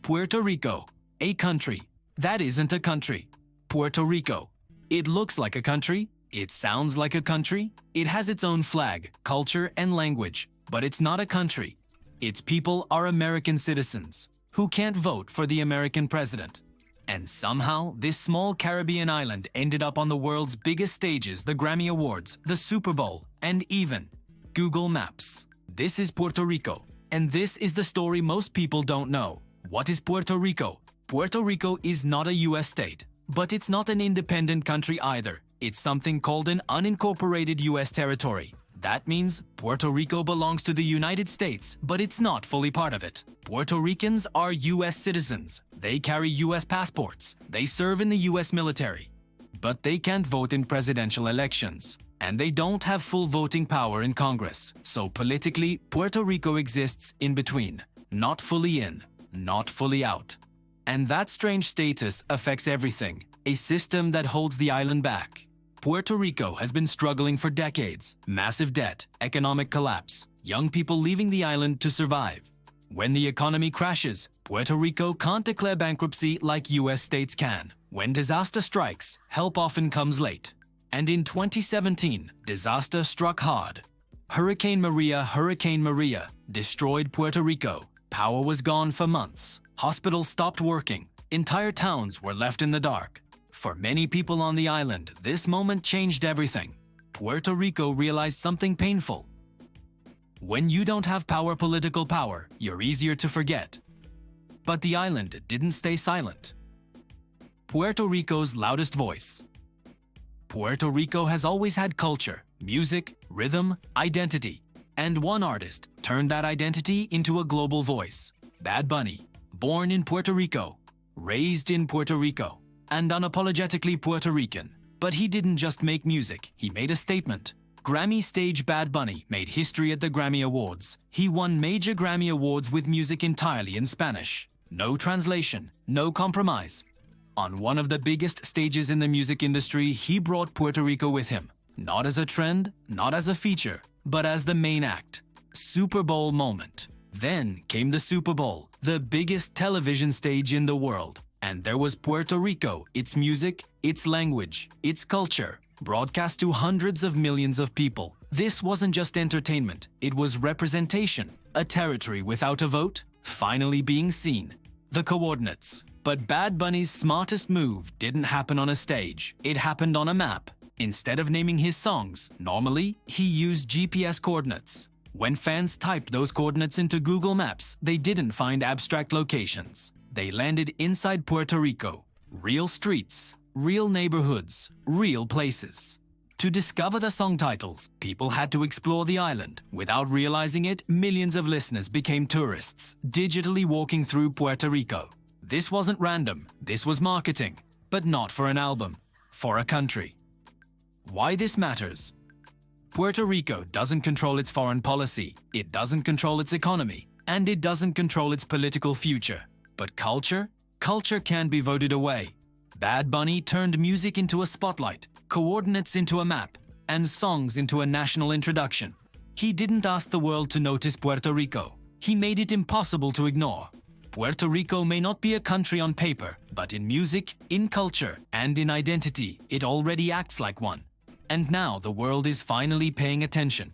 Puerto Rico, a country. That isn't a country. Puerto Rico. It looks like a country. It sounds like a country. It has its own flag, culture, and language. But it's not a country. Its people are American citizens who can't vote for the American president. And somehow, this small Caribbean island ended up on the world's biggest stages, the Grammy Awards, the Super Bowl, and even Google Maps. This is Puerto Rico, and this is the story most people don't know. What is Puerto Rico? Puerto Rico is not a US state, but it's not an independent country either. It's something called an unincorporated US territory. That means Puerto Rico belongs to the United States, but it's not fully part of it. Puerto Ricans are US citizens. They carry US passports. They serve in the US military. But they can't vote in presidential elections. And they don't have full voting power in Congress. So politically, Puerto Rico exists in between. Not fully in, not fully out. And that strange status affects everything. A system that holds the island back. Puerto Rico has been struggling for decades. Massive debt, economic collapse, young people leaving the island to survive. When the economy crashes, Puerto Rico can't declare bankruptcy like US states can. When disaster strikes, help often comes late. And in 2017, disaster struck hard. Hurricane Maria destroyed Puerto Rico. Power was gone for months. Hospitals stopped working. Entire towns were left in the dark. For many people on the island, this moment changed everything. Puerto Rico realized something painful. When you don't have political power, you're easier to forget. But the island didn't stay silent. Puerto Rico's loudest voice. Puerto Rico has always had culture, music, rhythm, identity. And one artist turned that identity into a global voice. Bad Bunny, born in Puerto Rico, raised in Puerto Rico, and unapologetically Puerto Rican. But he didn't just make music, he made a statement. Grammy stage Bad Bunny made history at the Grammy Awards. He won major Grammy Awards with music entirely in Spanish. No translation, no compromise. On one of the biggest stages in the music industry, he brought Puerto Rico with him. Not as a trend, not as a feature, but as the main act. Super Bowl moment. Then came the Super Bowl, the biggest television stage in the world. And there was Puerto Rico, its music, its language, its culture, broadcast to hundreds of millions of people. This wasn't just entertainment, it was representation. A territory without a vote, finally being seen. The coordinates. But Bad Bunny's smartest move didn't happen on a stage, it happened on a map. Instead of naming his songs, normally, he used GPS coordinates. When fans typed those coordinates into Google Maps, they didn't find abstract locations. They landed inside Puerto Rico. Real streets, real neighborhoods, real places. To discover the song titles, people had to explore the island. Without realizing it, millions of listeners became tourists, digitally walking through Puerto Rico. This wasn't random, this was marketing. But not for an album, for a country. Why this matters? Puerto Rico doesn't control its foreign policy, it doesn't control its economy, and it doesn't control its political future. But culture? Culture can't be voted away. Bad Bunny turned music into a spotlight, coordinates into a map, and songs into a national introduction. He didn't ask the world to notice Puerto Rico. He made it impossible to ignore. Puerto Rico may not be a country on paper, but in music, in culture, and in identity, it already acts like one. And now the world is finally paying attention.